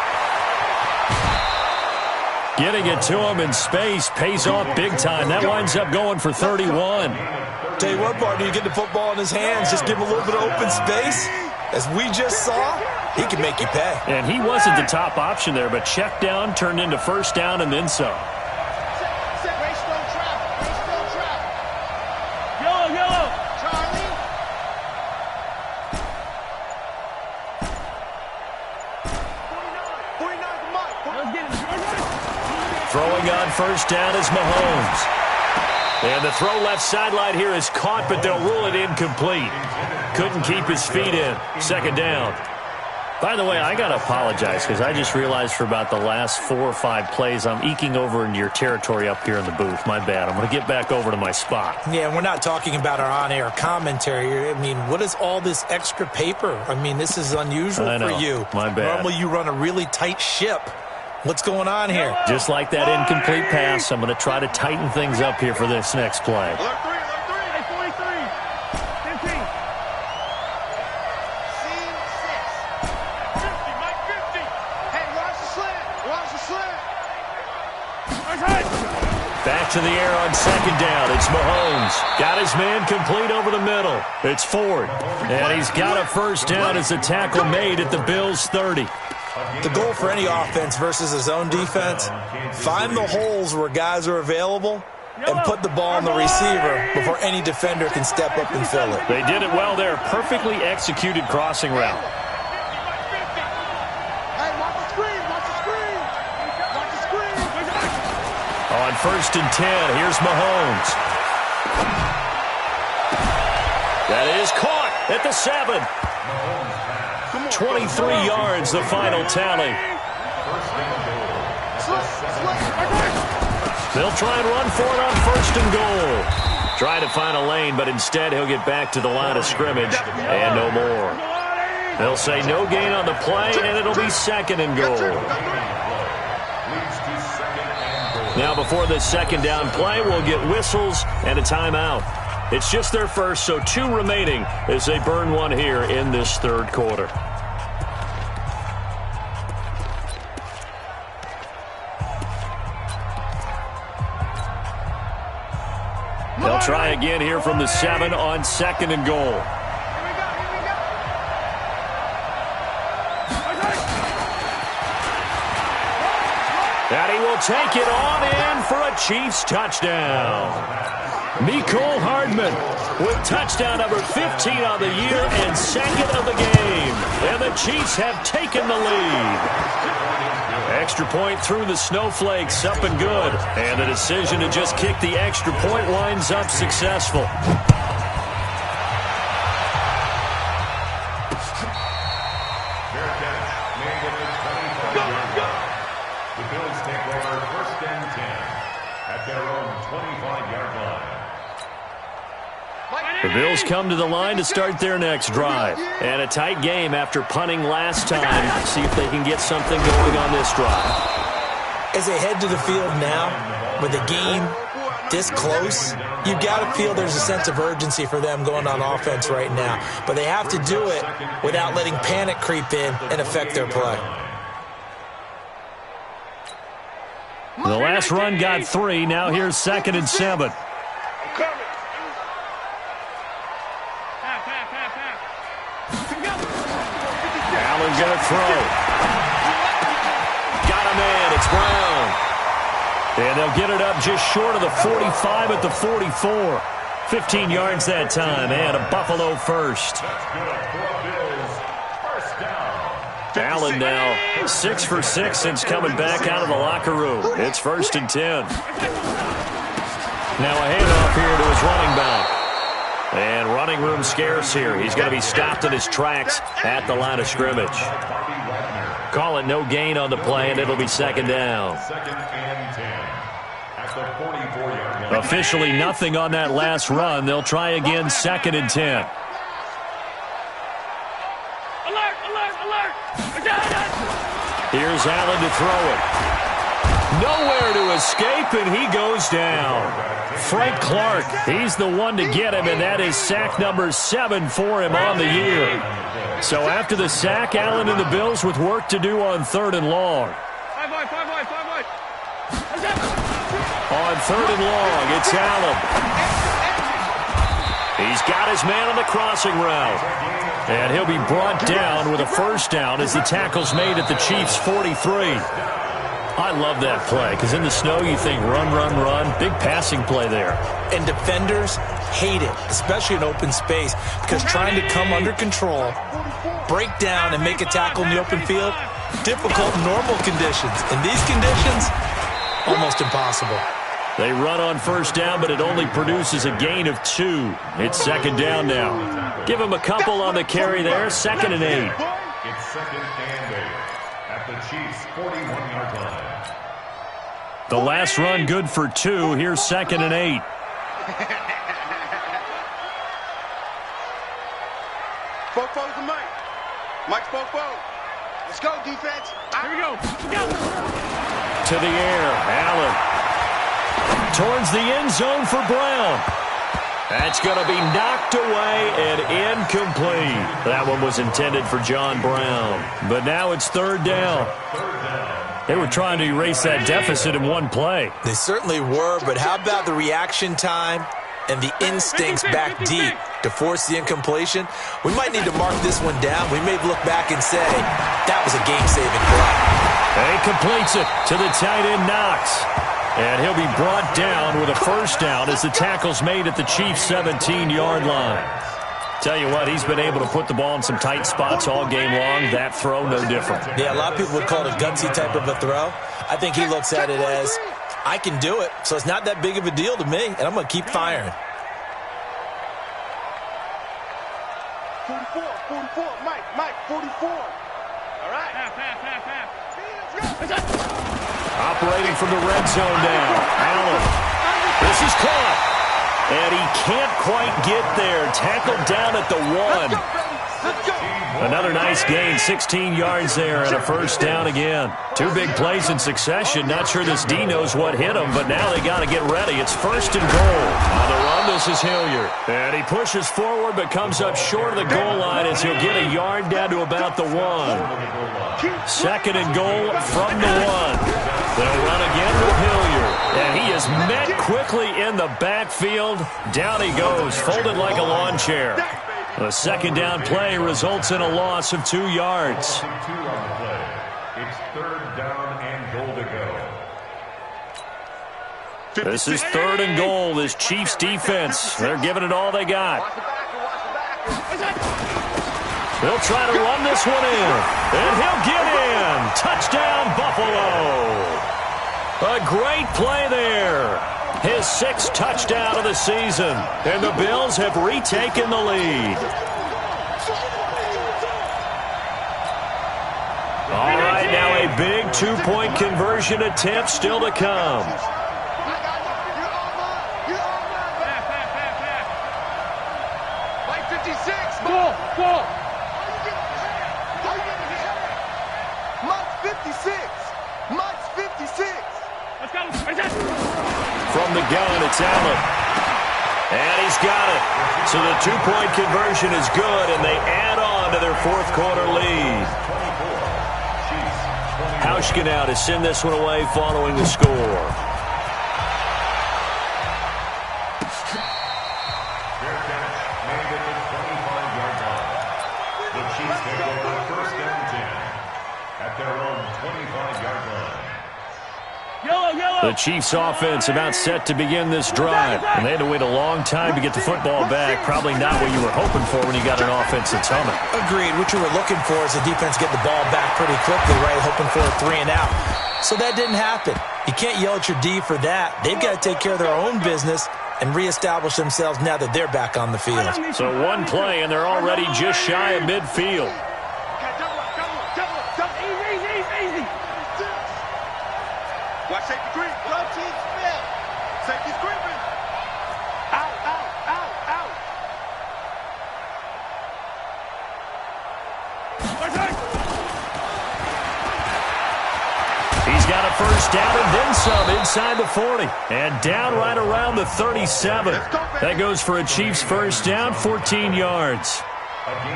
Getting it to him in space pays off big time. That winds up going for 31. Tell you what, Bart, you get the football in his hands, just give him a little bit of open space. As we just saw, he can make you pay. And he wasn't the top option there, but check down turned into first down and then some. Yellow. Charlie. Throwing on first down is Mahomes. And the throw left sideline here is caught, but they'll rule it incomplete. Couldn't keep his feet in. Second down. By the way, I got to apologize because I just realized for about the last 4 or 5 plays, I'm eking over into your territory up here in the booth. My bad. I'm going to get back over to my spot. Yeah, we're not talking about our on-air commentary. I mean, what is all this extra paper? I mean, this is unusual for you. My bad. Normally you run a really tight ship. What's going on here? Just like that incomplete pass, I'm going to try to tighten things up here for this next play. Alert 3. 15. Scene 6. 50, Mike, 50. Hey, watch the slant. Back to the air on second down. It's Mahomes. Got his man complete over the middle. It's Ford. And he's got a first down as a tackle made at the Bills' 30. The goal for any offense versus a zone defense, find the holes where guys are available and put the ball on the receiver before any defender can step up and fill it. They did it well there. Perfectly executed crossing route. Hey, watch the screen. On first and 10, here's Mahomes. That is caught at the 7. 23 yards, the final tally. They'll try and run for it on first and goal. Try to find a lane, but instead he'll get back to the line of scrimmage and no more. They'll say no gain on the play, and it'll be second and goal. Now before this second down play, we'll get whistles and a timeout. It's just their first, so 2 remaining as they burn one here in this third quarter. They'll try again here from the 7 on second and goal. And he will take it on in for a Chiefs touchdown. Mecole Hardman with touchdown number 15 on the year and second of the game. And the Chiefs have taken the lead. Extra point through the snowflakes, up and good. And the decision to just kick the extra point winds up successful. The Bills take over first and 10 at their own 25-yard line. The Bills come to the line to start their next drive. And a tight game after punting last time. See if they can get something going on this drive. As they head to the field now, with the game this close, you got to feel there's a sense of urgency for them going on offense right now. But they have to do it without letting panic creep in and affect their play. The last run got 3. Now here's 2nd and 7. Allen going to throw. Got a man. It's Brown. And they'll get it up just short of the 45 at the 44. 15 yards that time, and a Buffalo first. Allen now 6 for 6 since coming back out of the locker room. It's 1st and 10. Now a handoff here to his running back. And running room scarce here. He's going to be stopped in his tracks at the line of scrimmage. Call it no gain on the play, and it'll be 2nd down. 2nd and 10 at the 44-yard line. Officially nothing on that last run. They'll try again 2nd and 10. Alert, alert, alert. Here's Allen to throw it. Nowhere to escape, and he goes down. Frank Clark, he's the one to get him, and that is sack number 7 for him on the year. So after the sack, Allen and the Bills with work to do on 3rd and long. 5 wide. On 3rd and long, it's Allen. He's got his man on the crossing route. And he'll be brought down with a 1st down as the tackle's made at the Chiefs' 43. I love that play because in the snow you think run, run, run. Big passing play there. And defenders hate it, especially in open space, because trying to come under control, break down, and make a tackle in the open field, difficult in normal conditions. In these conditions, almost impossible. They run on 1st down, but it only produces a gain of 2. It's 2nd down now. Give him a couple on the carry there, 2nd and 8. It's 2nd and 8 at the Chiefs' 41-yard line. The last run good for 2. Here's 2nd and 8. Fofo's the Mike. Mike's Fofo. Let's go, defense. Here we go. To the air, Allen. Towards the end zone for Brown. That's going to be knocked away and incomplete. That one was intended for John Brown. But now it's 3rd down. They were trying to erase that deficit in one play. They certainly were, but how about the reaction time and the instincts back deep to force the incompletion? We might need to mark this one down. We may look back and say, that was a game-saving play. And he completes it to the tight end, Knox. And he'll be brought down with a 1st down as the tackle's made at the Chiefs' 17-yard line. Tell you what, he's been able to put the ball in some tight spots all game long. That throw, no different. Yeah, a lot of people would call it a gutsy type of a throw. I think he looks at it as, I can do it, so it's not that big of a deal to me, and I'm going to keep firing. 44, Mike, 44. All right. Half. Operating from the red zone now. Allen. This is caught. And he can't quite get there. Tackled down at the 1. Another nice gain, 16 yards there and a 1st down again. 2 big plays in succession. Not sure this D knows what hit him, but now they got to get ready. It's 1st and goal. On the run, this is Hilliard. And he pushes forward but comes up short of the goal line as he'll get a yard down to about the 1. 2nd and goal from the 1. They'll run again with Hilliard. And he is met quickly in the backfield. Down he goes, folded like a lawn chair. The 2nd down play results in a loss of 2 yards. 2 on the play. It's 3rd down and goal to go. This is 3rd and goal. This Chiefs defense, they're giving it all they got. They'll try to run this one in. And he'll get in. Touchdown, Buffalo. A great play there. His 6th touchdown of the season. And the Bills have retaken the lead. All right, now a big 2-point conversion attempt still to come. Mike 56. Go. Mike's 56. Mike's 56. Let's go. From the gun, it's Allen. And he's got it. So the 2-point conversion is good, and they add on to their 4th quarter lead. How Hauschka now to send this one away following the score. Fair catch made at the 25-yard line. The Chiefs take over first and 10 at their own 25-yard line. The Chiefs offense about set to begin this drive. And they had to wait a long time to get the football back. Probably not what you were hoping for when you got an offense that's humming. Agreed. What you were looking for is the defense get the ball back pretty quickly, right? Hoping for a 3 and out. So that didn't happen. You can't yell at your D for that. They've got to take care of their own business and reestablish themselves now that they're back on the field. So one play, and they're already just shy of midfield. Watch safety creep. Go team spell. Safety's creeping. Out, out, out, out. He's got a first down and then some inside the 40. And down right around the 37. That goes for a Chiefs first down, 14 yards.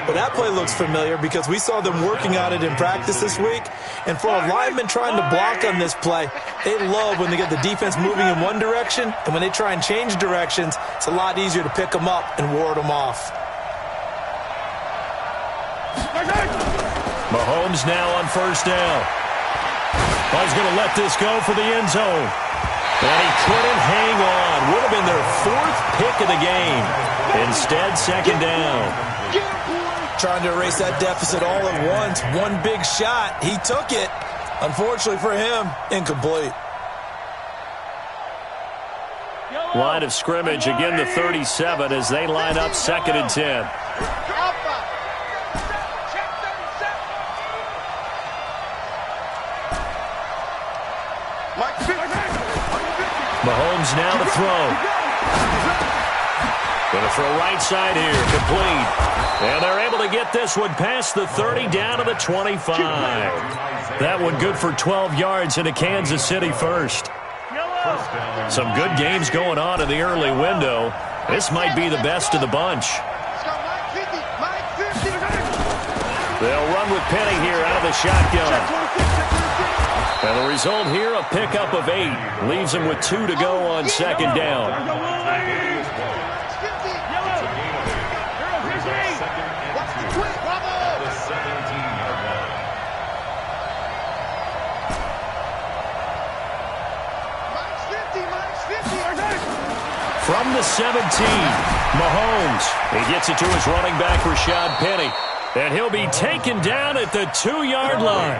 Well, that play looks familiar because we saw them working on it in practice this week. And for a lineman trying to block on this play, they love when they get the defense moving in one direction. And when they try and change directions, it's a lot easier to pick them up and ward them off. Mahomes now on first down. Well, he's going to let this go for the end zone. And he couldn't hang on. Would have been their 4th pick of the game. Instead, second down. Trying to erase that deficit all at once. One big shot. He took it. Unfortunately for him, incomplete. Line of scrimmage, again the 37 as they line up 2nd and 10. Mahomes now to throw. Going to throw right side here, complete. And they're able to get this one past the 30 down to the 25. That one good for 12 yards into Kansas City first. Some good games going on in the early window. This might be the best of the bunch. They'll run with Penny here out of the shotgun. And the result here, a pickup of 8. Leaves them with 2 to go on second down. From the 17, Mahomes. He gets it to his running back, Rashad Penny. And he'll be taken down at the 2-yard line.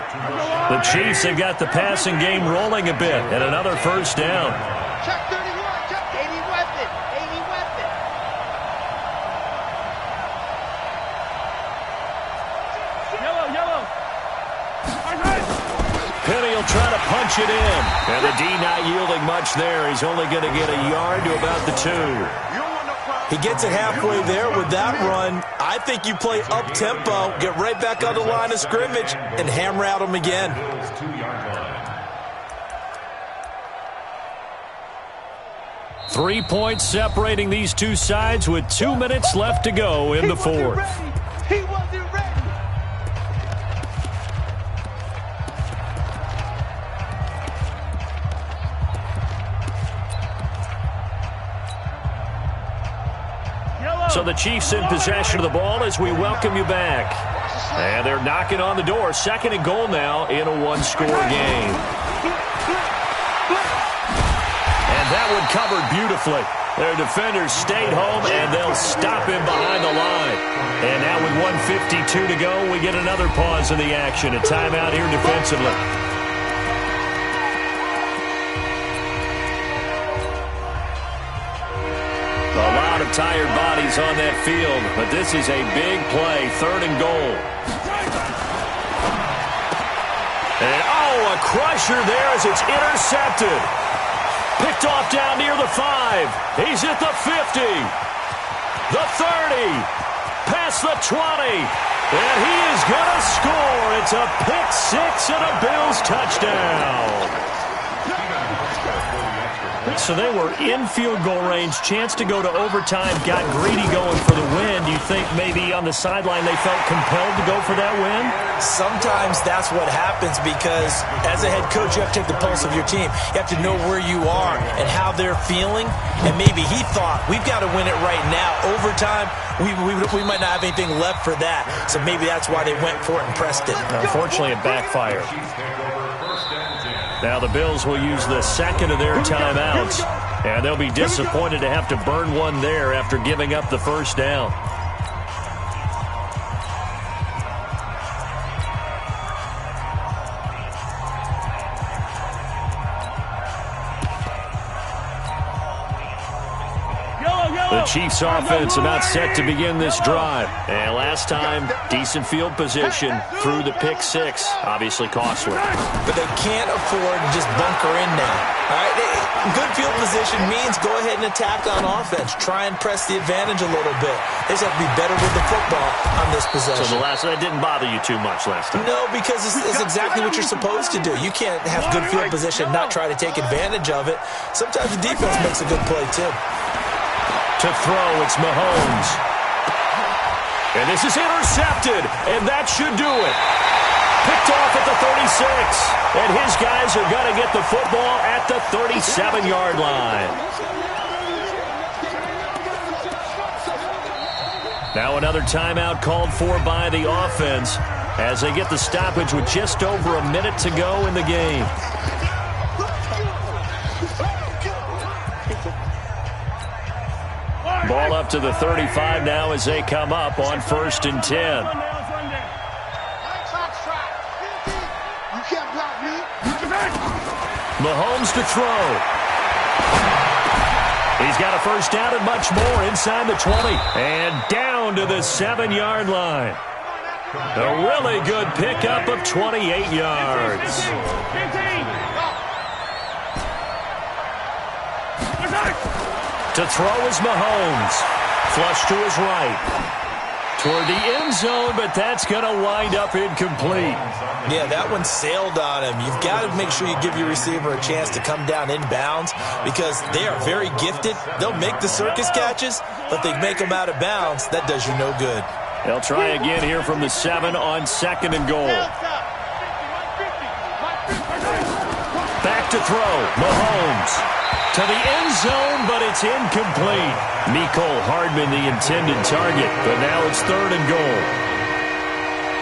The Chiefs have got the passing game rolling a bit. And another first down. Check 31. Check 80 weapon. 80 weapon. Yellow. Penny will try to punch it in. And the D not yielding much there. He's only going to get a yard to about the 2. He gets it halfway there with that run. I think you play up-tempo, get right back on the line of scrimmage, and hammer out him again. 3 points separating these two sides with 2 minutes left to go in the 4th. He wasn't ready. So the Chiefs in possession of the ball as we welcome you back. And they're knocking on the door. 2nd and goal now in a 1-score game. And that one covered beautifully. Their defenders stayed home, and they'll stop him behind the line. And now with 1:52 to go, we get another pause in the action. A timeout here defensively. Tired bodies on that field, but this is a big play, 3rd and goal. And a crusher there as it's intercepted. Picked off down near the 5. He's at the 50. The 30. Past the 20. And he is going to score. It's a pick 6 and a Bills touchdown. So they were in field goal range, chance to go to overtime, got greedy going for the win. Do you think maybe on the sideline they felt compelled to go for that win? Sometimes that's what happens because as a head coach, you have to take the pulse of your team. You have to know where you are and how they're feeling. And maybe he thought, we've got to win it right now. Overtime, we might not have anything left for that. So maybe that's why they went for it and pressed it. Unfortunately, it backfired. Now the Bills will use the second of their timeouts, and they'll be disappointed to have to burn one there after giving up the first down. The Chiefs offense about set to begin this drive. And last time, decent field position through the pick six. Obviously costly. But they can't afford to just bunker in now. All right? Good field position means go ahead and attack on offense. Try and press the advantage a little bit. They just have to be better with the football on this possession. So that didn't bother you too much last time? No, because it's exactly what you're supposed to do. You can't have good field position and not try to take advantage of it. Sometimes the defense makes a good play, too. To throw, it's Mahomes. And this is intercepted, and that should do it. Picked off at the 36, and his guys are going to get the football at the 37-yard line. Now another timeout called for by the offense as they get the stoppage with just over a minute to go in the game. Ball up to the 35 now as they come up on 1st and 10. Mahomes to throw. He's got a first down and much more inside the 20. And down to the 7-yard line. A really good pickup of 28 yards. To throw is Mahomes. Flush to his right. Toward the end zone, but that's going to wind up incomplete. Yeah, that one sailed on him. You've got to make sure you give your receiver a chance to come down inbounds because they are very gifted. They'll make the circus catches, but they make them out of bounds. That does you no good. They'll try again here from the 7 on 2nd and goal. Back to throw. Mahomes. To the end zone, but it's incomplete. Mecole Hardman, the intended target, but now it's 3rd and goal.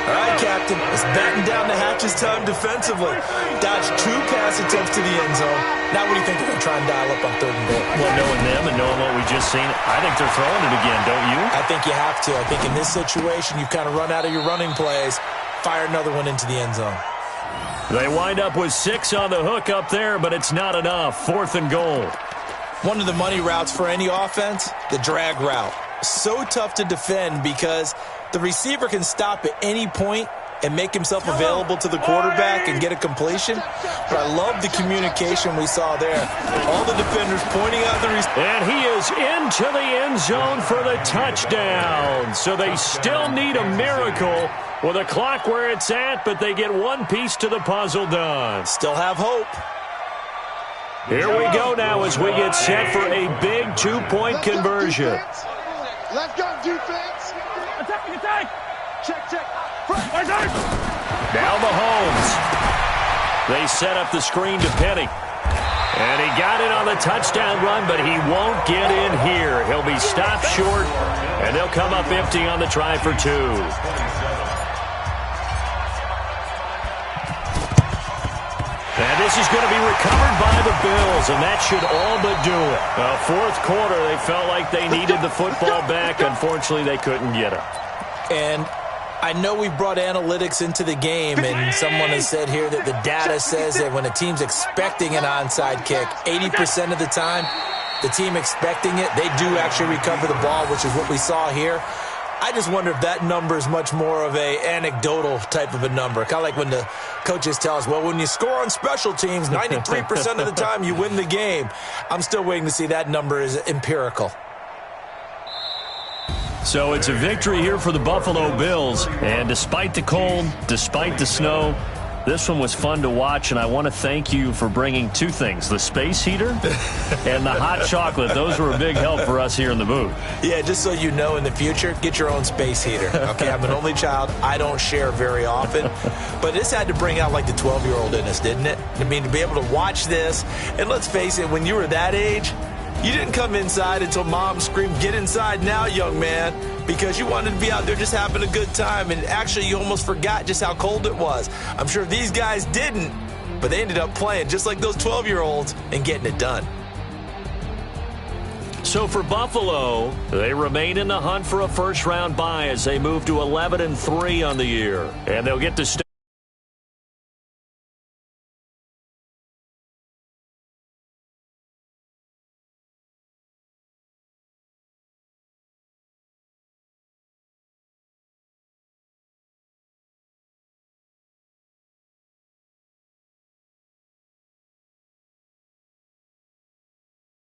All right, Captain, it's batten down the hatches time defensively. Dodged 2 pass attempts to the end zone. Now what do you think they're going to try and dial up on 3rd and goal? Well, knowing them and knowing what we just seen, I think they're throwing it again, don't you? I think you have to. I think in this situation, you've kind of run out of your running plays. Fire another one into the end zone. They wind up with 6 on the hook up there, but it's not enough. 4th and goal. One of the money routes for any offense, the drag route. So tough to defend because the receiver can stop at any point and make himself available to the quarterback and get a completion. But I love the communication we saw there. All the defenders pointing out the receiver. And he is into the end zone for the touchdown. So they still need a miracle with a clock where it's at, but they get one piece to the puzzle done. Still have hope. Here we go now as we get set for a big 2-point conversion. Let's go, defense. Attack. Check. Now Mahomes. They set up the screen to Penny. And he got it on the touchdown run, but he won't get in here. He'll be stopped short, and they'll come up empty on the try for 2. And this is going to be recovered by the Bills, and that should all but do it. 4th quarter, they felt like they needed the football back. Unfortunately, they couldn't get it. And I know we brought analytics into the game, and someone has said here that the data says that when a team's expecting an onside kick, 80% of the time, the team expecting it, they do actually recover the ball, which is what we saw here. I just wonder if that number is much more of a anecdotal type of a number. Kind of like when the coaches tell us, well, when you score on special teams, 93% of the time you win the game. I'm still waiting to see that number is empirical. So it's a victory here for the Buffalo Bills. And despite the cold, despite the snow, This one was fun to watch, and I want to thank you for bringing two things, the space heater and the hot chocolate. Those were a big help for us here in the booth. Yeah, just so you know, in the future, get your own space heater. Okay, I'm an only child. I don't share very often. But this had to bring out, like, the 12-year-old in us, didn't it? I mean, to be able to watch this, and let's face it, when you were that age, you didn't come inside until Mom screamed, "Get inside now, young man," because you wanted to be out there just having a good time, and actually you almost forgot just how cold it was. I'm sure these guys didn't, but they ended up playing just like those 12-year-olds and getting it done. So for Buffalo, they remain in the hunt for a first-round bye as they move to 11-3 on the year, and they'll get to stay